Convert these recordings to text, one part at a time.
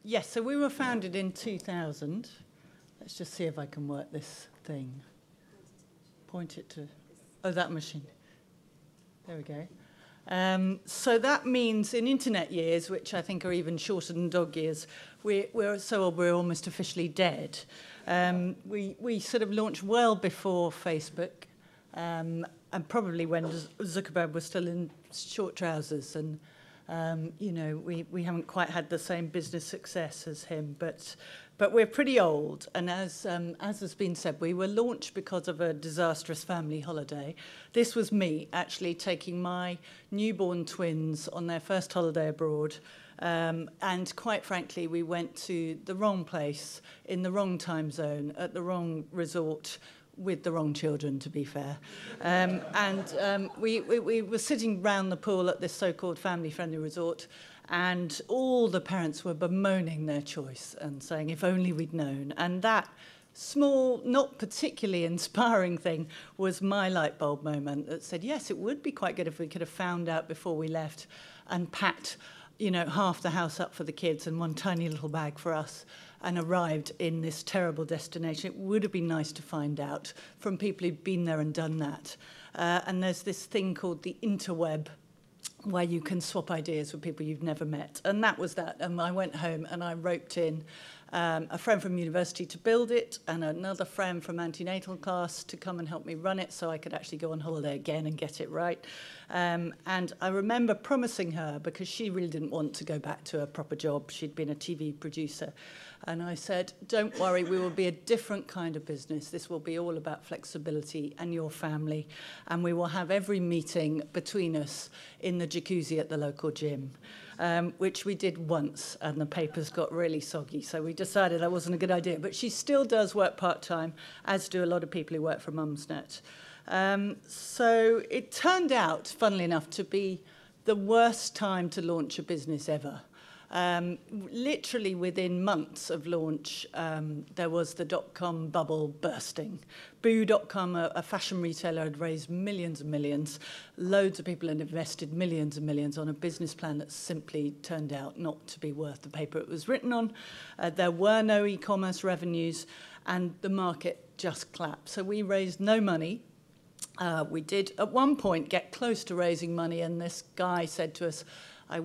Yes, so we were founded in 2000. Let's just see if I can work this thing. Point it to, that machine. There we go. So that means in internet years, which I think are even shorter than dog years, we're so old we're almost officially dead. We sort of launched well before Facebook, and probably when Zuckerberg was still in short trousers, and we haven't quite had the same business success as him, but we're pretty old. And as has been said, we were launched because of a disastrous family holiday. This was me actually taking my newborn twins on their first holiday abroad. And quite frankly, we went to the wrong place, in the wrong time zone, at the wrong resort, with the wrong children, to be fair. We were sitting round the pool at this so-called family-friendly resort, and all the parents were bemoaning their choice and saying, if only we'd known. And that small, not particularly inspiring thing was my light bulb moment that said, yes, it would be quite good if we could have found out before we left and packed half the house up for the kids and one tiny little bag for us, and arrived in this terrible destination. It would have been nice to find out from people who've been there and done that. And there's this thing called the interweb, where you can swap ideas with people you've never met. And that was that. And I went home and I roped in a friend from university to build it, and another friend from antenatal class to come and help me run it so I could actually go on holiday again and get it right. And I remember promising her, because she really didn't want to go back to a proper job. She'd been a TV producer. And I said, don't worry, we will be a different kind of business. This will be all about flexibility and your family. And we will have every meeting between us in the jacuzzi at the local gym, which we did once, and the papers got really soggy. So we decided that wasn't a good idea. But she still does work part-time, as do a lot of people who work for Mumsnet. So it turned out, funnily enough, to be the worst time to launch a business ever. Literally within months of launch, there was the dot-com bubble bursting. Boo.com, a fashion retailer, had raised millions and millions. Loads of people had invested millions and millions on a business plan that simply turned out not to be worth the paper it was written on. There were no e-commerce revenues, and the market just collapsed. So we raised no money. We did, at one point, get close to raising money, and this guy said to us, he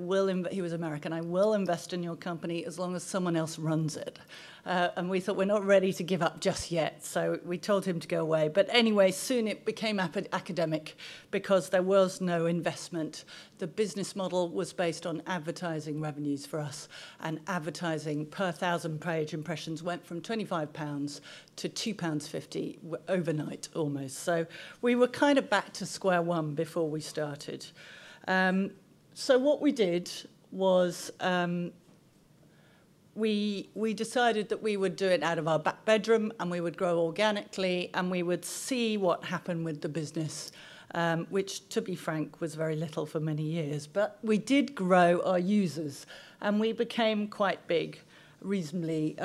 was American, I will invest in your company as long as someone else runs it. And we thought, we're not ready to give up just yet. So we told him to go away. But anyway, soon it became academic because there was no investment. The business model was based on advertising revenues for us. And advertising per 1,000-page impressions went from £25 to £2.50 overnight almost. So we were kind of back to square one before we started. So what we did was we decided that we would do it out of our back bedroom, and we would grow organically, and we would see what happened with the business, which, to be frank, was very little for many years. But we did grow our users, and we became quite big reasonably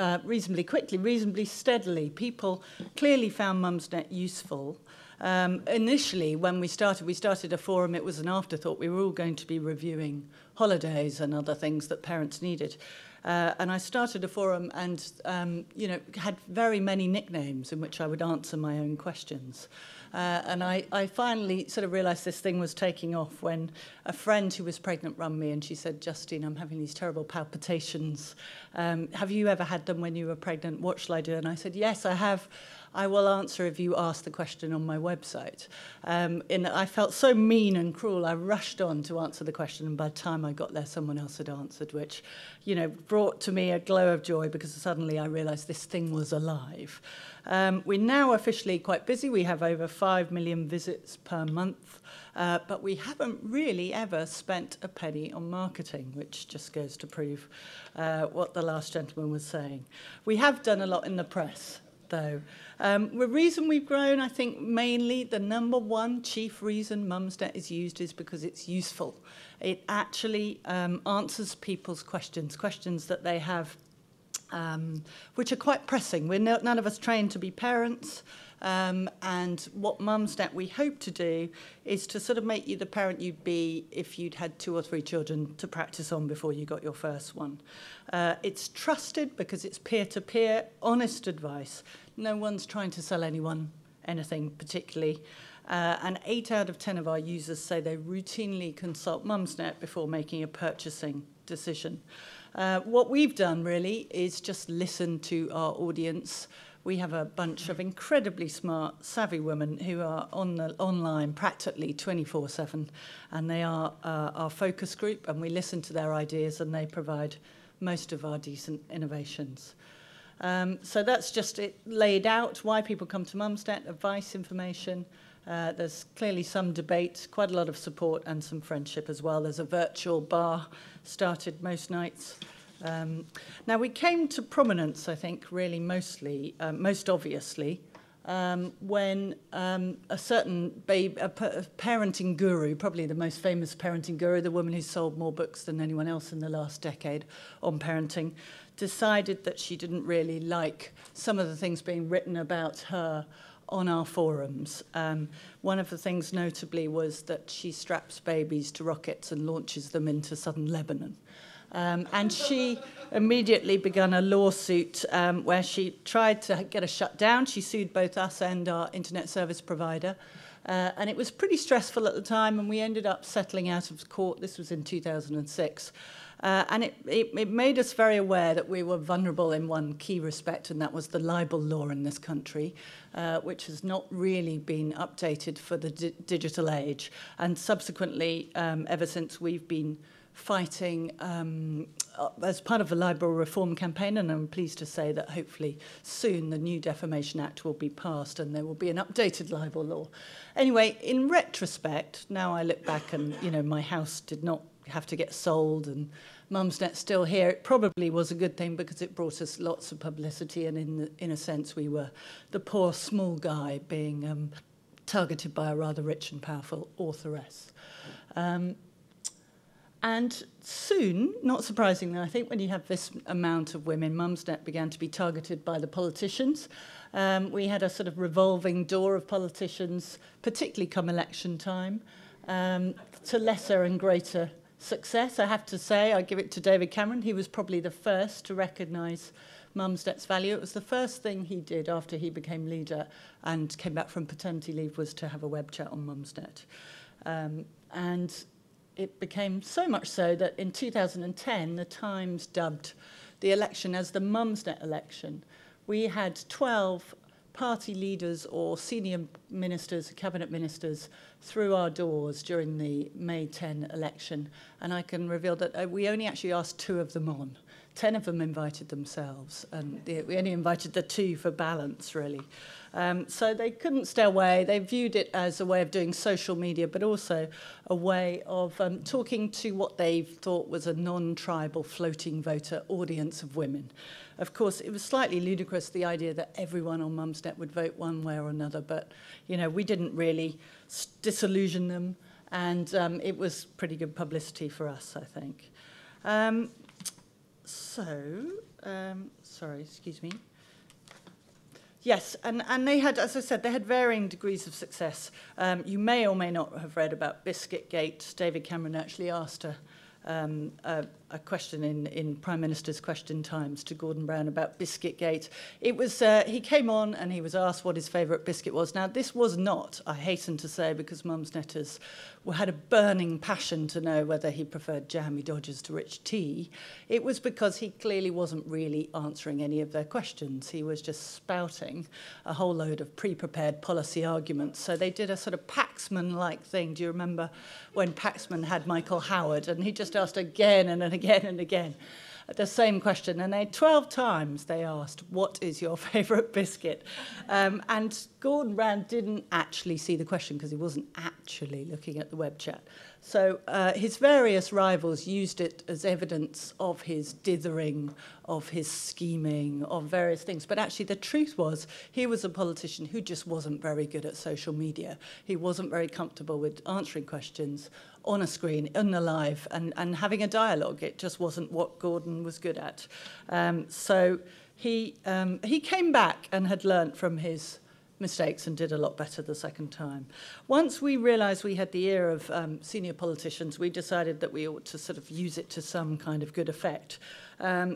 quickly, reasonably steadily. People clearly found Mumsnet useful. Initially, when we started a forum. It was an afterthought. We were all going to be reviewing holidays and other things that parents needed. And I started a forum and, had very many nicknames in which I would answer my own questions. And I finally sort of realised this thing was taking off when a friend who was pregnant rang me, and she said, Justine, I'm having these terrible palpitations. Have you ever had them when you were pregnant? What shall I do? And I said, yes, I have. I will answer if you ask the question on my website. I felt so mean and cruel, I rushed on to answer the question, and by the time I got there, someone else had answered, which, brought to me a glow of joy, because suddenly I realised this thing was alive. We're now officially quite busy. We have over 5 million visits per month, but we haven't really ever spent a penny on marketing, which just goes to prove what the last gentleman was saying. We have done a lot in the press, though. The reason we've grown, I think mainly the number one chief reason Mumsnet is used is because it's useful. It actually answers people's questions that they have which are quite pressing. None of us trained to be parents, and what Mumsnet we hope to do is to sort of make you the parent you'd be if you'd had 2 or 3 children to practice on before you got your first one. It's trusted because it's peer-to-peer, honest advice. No one's trying to sell anyone anything particularly. And 8 out of 10 of our users say they routinely consult Mumsnet before making a purchasing decision. What we've done really is just listen to our audience. We have a bunch of incredibly smart, savvy women who are online practically 24/7, and they are our focus group, and we listen to their ideas, and they provide most of our decent innovations. So that's just it laid out, why people come to Mumsnet, advice, information. There's clearly some debate, quite a lot of support, and some friendship as well. There's a virtual bar started most nights. Now, we came to prominence, I think, really most obviously, when a certain parenting guru, probably the most famous parenting guru, the woman who sold more books than anyone else in the last decade on parenting, decided that she didn't really like some of the things being written about her on our forums. One of the things notably was that she straps babies to rockets and launches them into southern Lebanon. And she immediately began a lawsuit where she tried to get us shut down. She sued both us and our internet service provider. And it was pretty stressful at the time, and we ended up settling out of court. This was in 2006. And it made us very aware that we were vulnerable in one key respect, and that was the libel law in this country, which has not really been updated for the digital age. And subsequently, ever since, we've been fighting as part of the libel reform campaign, and I'm pleased to say that hopefully soon the new Defamation Act will be passed and there will be an updated libel law. Anyway, in retrospect, now I look back and, you know, my house did not have to get sold and Mumsnet's still here. It probably was a good thing because it brought us lots of publicity, and in a sense we were the poor small guy being targeted by a rather rich and powerful authoress. And soon, not surprisingly, I think when you have this amount of women, Mumsnet began to be targeted by the politicians. We had a sort of revolving door of politicians, particularly come election time, to lesser and greater success. I have to say, I give it to David Cameron. He was probably the first to recognise Mumsnet's value. It was the first thing he did after he became leader and came back from paternity leave, was to have a web chat on Mumsnet. And it became so much so that in 2010, the Times dubbed the election as the Mumsnet Election. We had 12 party leaders or senior ministers, cabinet ministers, through our doors during the May 10 election. And I can reveal that we only actually asked 2 of them on. 10 of them invited themselves, and we only invited the 2 for balance, really. So they couldn't stay away. They viewed it as a way of doing social media, but also a way of talking to what they thought was a non-tribal floating voter audience of women. Of course, it was slightly ludicrous, the idea that everyone on Mumsnet would vote one way or another, but, you know, we didn't really disillusion them, and it was pretty good publicity for us, I think. Sorry, excuse me. Yes, and they had, as I said, they had varying degrees of success. You may or may not have read about Biscuitgate. David Cameron actually asked a question in Prime Minister's Question Times to Gordon Brown about Biscuitgate. It was, he came on and he was asked what his favourite biscuit was. Now, this was not, I hasten to say, because Mumsnetters had a burning passion to know whether he preferred jammy Dodgers to rich tea. It was because he clearly wasn't really answering any of their questions. He was just spouting a whole load of pre-prepared policy arguments. So they did a sort of Paxman-like thing. Do you remember when Paxman had Michael Howard, and he just asked again and again and again the same question, and 12 times they asked, what is your favourite biscuit? And Gordon Brown didn't actually see the question because he wasn't actually looking at the web chat. So his various rivals used it as evidence of his dithering, of his scheming, of various things. But actually the truth was he was a politician who just wasn't very good at social media. He wasn't very comfortable with answering questions on a screen, in the live, and having a dialogue. It just wasn't what Gordon was good at. So he came back and had learnt from his mistakes and did a lot better the second time. Once we realised we had the ear of senior politicians, we decided that we ought to sort of use it to some kind of good effect.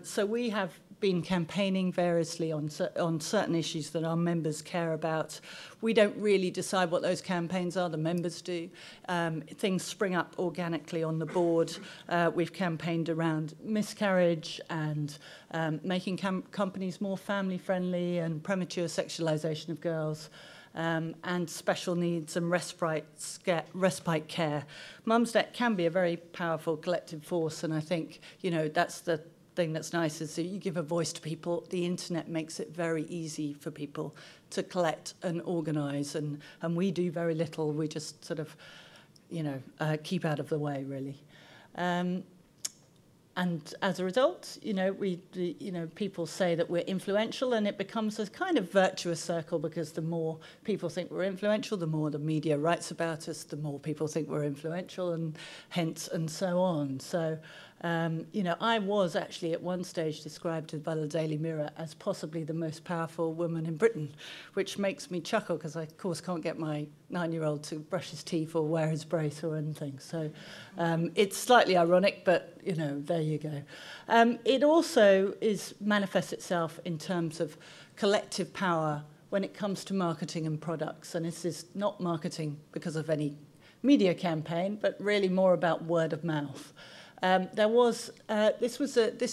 So we have been campaigning variously on certain issues that our members care about. We don't really decide what those campaigns are, the members do. Things spring up organically on the board. We've campaigned around miscarriage and making companies more family-friendly and premature sexualisation of girls. And special needs and respite care. Mumsnet can be a very powerful collective force, and I think, you know, that's the thing that's nice is that you give a voice to people. The internet makes it very easy for people to collect and organise, and we do very little. We just sort of, you know, keep out of the way, really. And as a result, you know, people say that we're influential, and it becomes a kind of virtuous circle, because the more people think we're influential, the more the media writes about us, the more people think we're influential, and hence and so on. So, you know, I was actually at one stage described by the Daily Mirror as possibly the most powerful woman in Britain, which makes me chuckle, because I, of course, can't get my 9-year-old to brush his teeth or wear his brace or anything. So it's slightly ironic, but, you know, there you go. It also manifests itself in terms of collective power when it comes to marketing and products. And this is not marketing because of any media campaign, but really more about word of mouth. This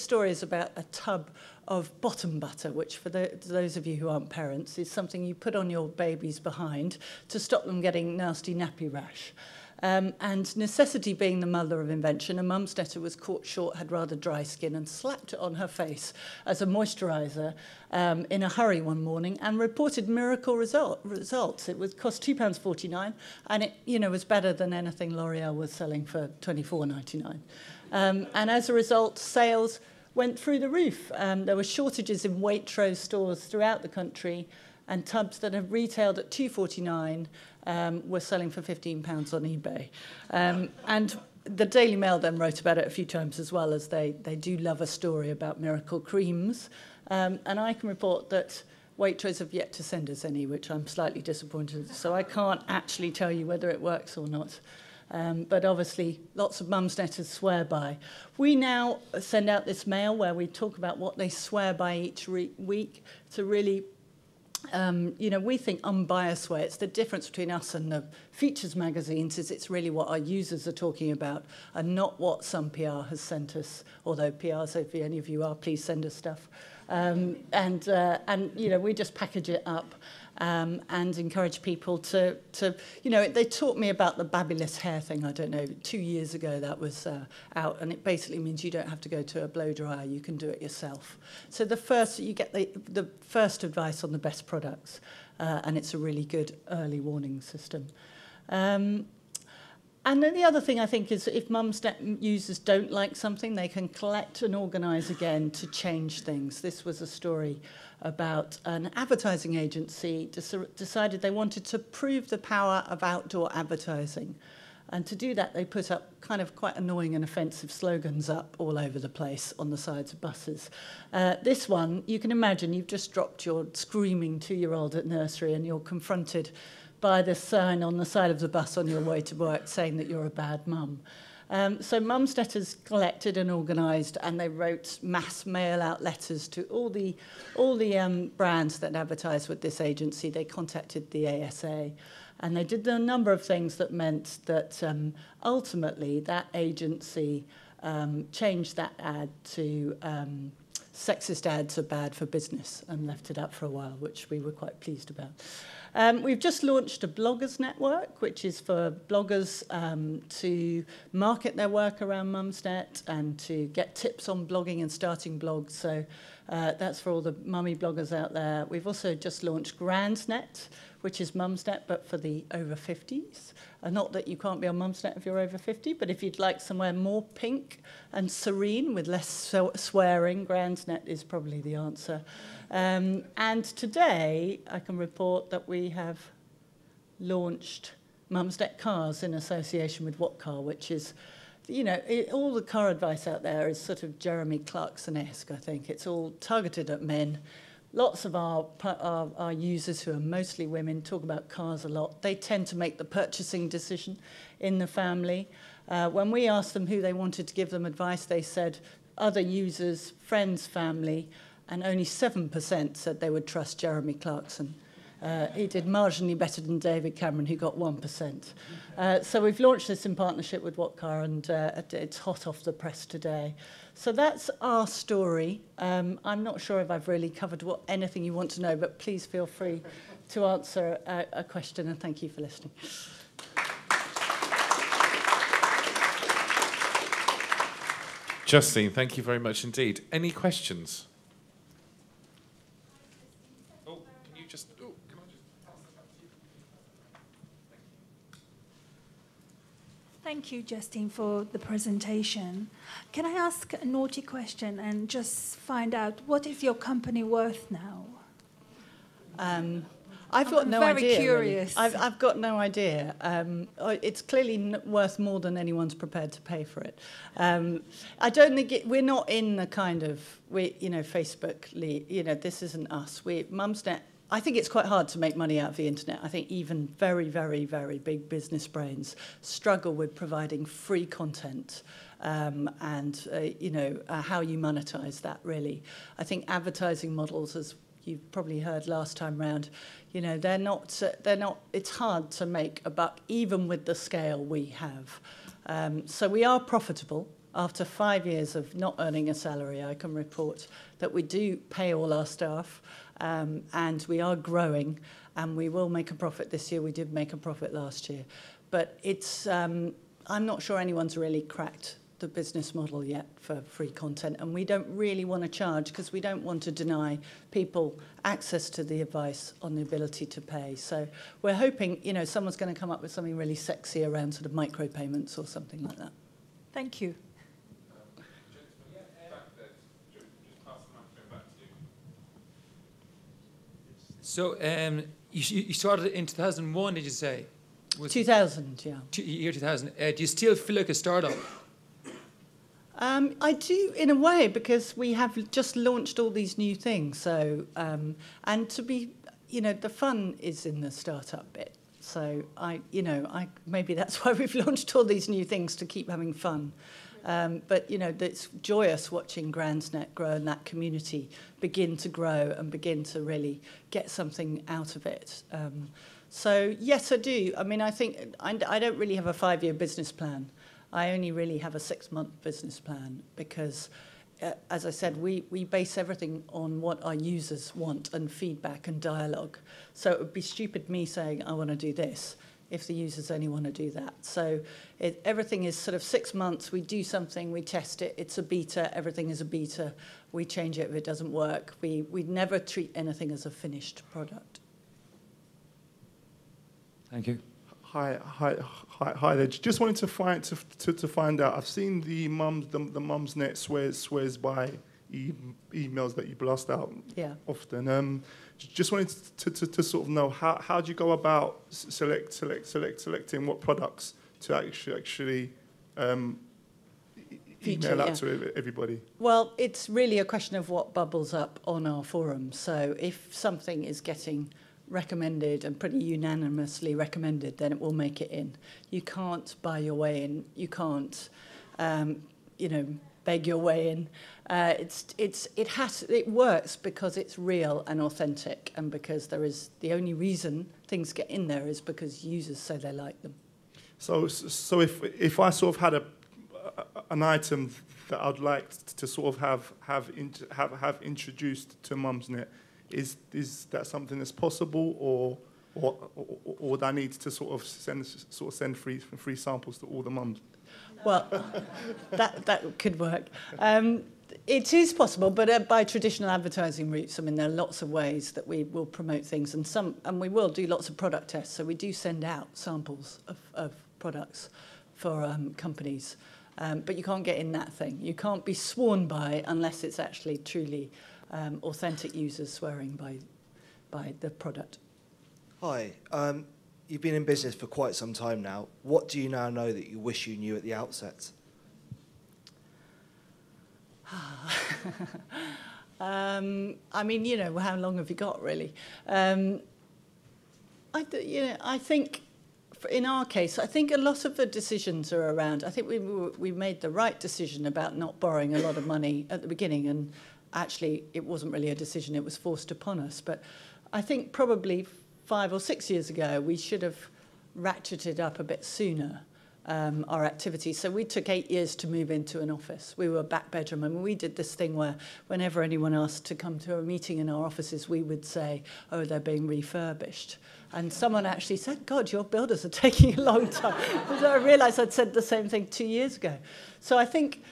story is about a tub of bottom butter, which for those of you who aren't parents is something you put on your baby's behind to stop them getting nasty nappy rash. And necessity being the mother of invention, a Mumsnetter was caught short, had rather dry skin, and slapped it on her face as a moisturiser in a hurry one morning, and reported miracle results. It would cost £2.49, and it, you know, was better than anything L'Oreal was selling for £24.99. And as a result, sales went through the roof. There were shortages in Waitrose stores throughout the country, and tubs that had retailed at £2.49 were selling for £15 on eBay. And the Daily Mail then wrote about it a few times as well, as they do love a story about miracle creams. And I can report that Waitrose have yet to send us any, which I'm slightly disappointed. So I can't actually tell you whether it works or not. But obviously, lots of Mumsnetters swear by. We now send out this mail where we talk about what they swear by each week to really, you know, we think unbiased way. It's the difference between us and the features magazines is it's really what our users are talking about and not what some PR has sent us, although PR, so if any of you are, please send us stuff. And you know, we just package it up and encourage people to, you know, they taught me about the babulous hair thing, I don't know, 2 years ago that was out, and it basically means you don't have to go to a blow dryer, you can do it yourself. So you get the first advice on the best products, and it's a really good early warning system. And then the other thing I think is if Mumsnet users don't like something, they can collect and organise again to change things. This was a story about an advertising agency decided they wanted to prove the power of outdoor advertising. And to do that, they put up kind of quite annoying and offensive slogans up all over the place on the sides of buses. This one, you can imagine you've just dropped your screaming 2-year-old at nursery and you're confronted by the sign on the side of the bus on your way to work saying that you're a bad mum. So Mumsnetters collected and organised, and they wrote mass mail-out letters to all the brands that advertised with this agency. They contacted the ASA, and they did a number of things that meant that ultimately that agency changed that ad to sexist ads are bad for business and left it up for a while, which we were quite pleased about. We've just launched a bloggers network, which is for bloggers to market their work around Mumsnet and to get tips on blogging and starting blogs. So that's for all the mummy bloggers out there. We've also just launched Gransnet, which is Mumsnet, but for the over 50s. Not that you can't be on Mumsnet if you're over 50, but if you'd like somewhere more pink and serene with less swearing, Gransnet is probably the answer. And today, I can report that we have launched Mumsnet Cars in association with What Car, which is, you know, all the car advice out there is sort of Jeremy Clarkson-esque, I think. It's all targeted at men. Lots of our users, who are mostly women, talk about cars a lot. They tend to make the purchasing decision in the family. When we asked them who they wanted to give them advice, they said other users, friends, family, and only 7% said they would trust Jeremy Clarkson. He did marginally better than David Cameron, who got 1%. So we've launched this in partnership with What Car, and it's hot off the press today. So that's our story. I'm not sure if I've really covered anything you want to know, but please feel free to answer a question, and thank you for listening. Justine, thank you very much indeed. Any questions? Oh, can you just... Oh, can I just pass that back to you? Thank you, Justine, for the presentation. Can I ask a naughty question and just find out, what is your company worth now? I've got no idea. Very curious. Really. I've got no idea. It's clearly worth more than anyone's prepared to pay for it. I don't think we're not in the kind of Facebook. This isn't us. Mumsnet. I think it's quite hard to make money out of the internet. I think even very, very, very big business brains struggle with providing free content and how you monetize that. Really, I think advertising models, as you've probably heard last time round, they're not. It's hard to make a buck even with the scale we have. So we are profitable. After 5 years of not earning a salary, I can report that we do pay all our staff, and we are growing, and we will make a profit this year. We did make a profit last year, but it's. I'm not sure anyone's really cracked the business model yet for free content, and we don't really want to charge because we don't want to deny people access to the advice on the ability to pay. So we're hoping, someone's going to come up with something really sexy around sort of micropayments or something like that. Thank you. So you started in 2001, did you say? 2000, yeah. Year 2000. Do you still feel like a startup? I do, in a way, because we have just launched all these new things. So, and to be, the fun is in the startup bit. So maybe that's why we've launched all these new things, to keep having fun. But, it's joyous watching Gransnet grow and that community begin to grow and begin to really get something out of it. So, yes, I do. I mean, I think I don't really have a 5-year business plan. I only really have a 6-month business plan because, as I said, we base everything on what our users want and feedback and dialogue. So it would be stupid me saying, I want to do this, if the users only want to do that. So everything is sort of 6 months. We do something, we test it. It's a beta. Everything is a beta. We change it if it doesn't work. We never treat anything as a finished product. Thank you. Hi there. Just wanted to find out. I've seen the Mumsnet swears by emails that you blast out often. Just wanted to sort of know how do you go about selecting what products to actually email out to everybody? Well, it's really a question of what bubbles up on our forum. So if something is getting recommended and pretty unanimously recommended, then it will make it in. You can't buy your way in. You can't, beg your way in. It works because it's real and authentic, and because the only reason things get in there is because users say they like them. So if I sort of had an item that I'd like to sort of have introduced to Mumsnet, is that something that's possible, or would I need to sort of send free samples to all the mums? Well, that could work. It is possible, but by traditional advertising routes. I mean, there are lots of ways that we will promote things, and we will do lots of product tests. So we do send out samples of products for companies, but you can't get in that thing. You can't be sworn by unless it's actually truly authentic users swearing by the product. Hi. You've been in business for quite some time now. What do you now know that you wish you knew at the outset? I mean, you know, how long have you got, really? I think, in our case, I think a lot of the decisions are around. I think we made the right decision about not borrowing a lot of money at the beginning, and actually, it wasn't really a decision; it was forced upon us. But I think probably 5 or 6 years ago, we should have ratcheted up a bit sooner. Our activities. So we took 8 years to move into an office. We were a back bedroom, and we did this thing where whenever anyone asked to come to a meeting in our offices, we would say, oh, they're being refurbished. And someone actually said, God, your builders are taking a long time. So I realised I'd said the same thing 2 years ago. So I think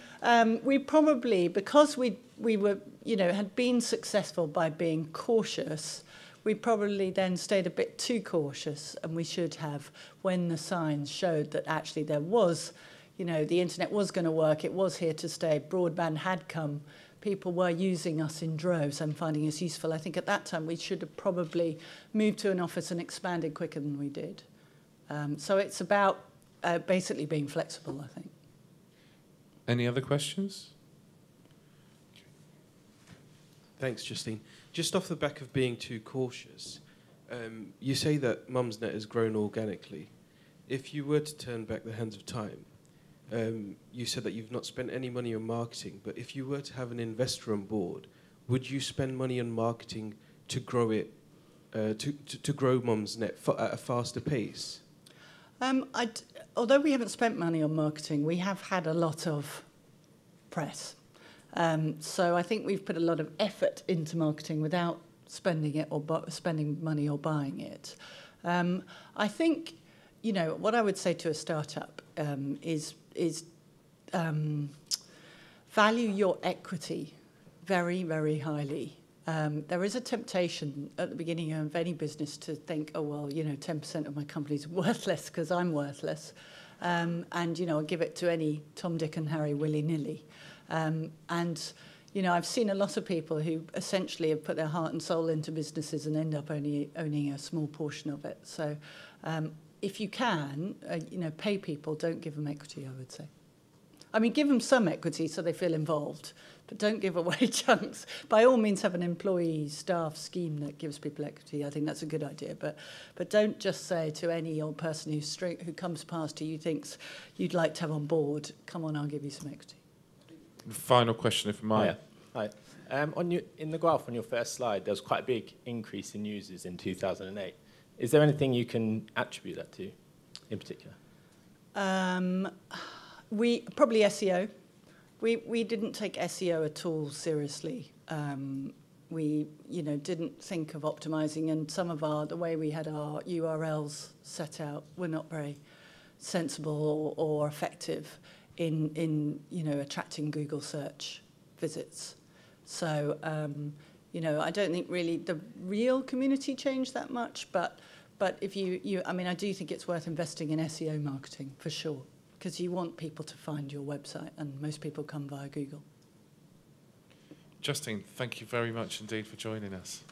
we probably, because we were, you know, had been successful by being cautious, we probably then stayed a bit too cautious, and we should have, when the signs showed that actually there was, you know, the internet was going to work, it was here to stay, broadband had come, people were using us in droves and finding us useful. I think at that time we should have probably moved to an office and expanded quicker than we did. So it's about basically being flexible, I think. Any other questions? Thanks, Justine. Just off the back of being too cautious, you say that Mumsnet has grown organically. If you were to turn back the hands of time, you said that you've not spent any money on marketing, but if you were to have an investor on board, would you spend money on marketing to grow it, to grow Mumsnet at a faster pace? Although we haven't spent money on marketing, we have had a lot of press. So I think we've put a lot of effort into marketing without spending it or spending money or buying it. I think, you know, what I would say to a startup is value your equity very, very highly. There is a temptation at the beginning of any business to think, oh, well, you know, 10% of my company's worthless because I'm worthless. And, you know, I'll give it to any Tom, Dick and Harry willy-nilly. And, you know, I've seen a lot of people who essentially have put their heart and soul into businesses and end up only owning a small portion of it. So if you can, you know, pay people, don't give them equity, I would say. I mean, give them some equity so they feel involved, but don't give away chunks. By all means, have an employee staff scheme that gives people equity. I think that's a good idea. But don't just say to any old person who comes past who you thinks you'd like to have on board, come on, I'll give you some equity. Final question, if I might. Hi. In the graph on your first slide, there was quite a big increase in users in 2008. Is there anything you can attribute that to, in particular? We probably SEO. We didn't take SEO at all seriously. We, you know, didn't think of optimizing, and some of the way we had our URLs set out were not very sensible or effective in you know, attracting Google search visits. So you know, I don't think really the real community changed that much, but if I mean, I do think it's worth investing in SEO marketing for sure, because you want people to find your website, and most people come via Google. Justine, thank you very much indeed for joining us.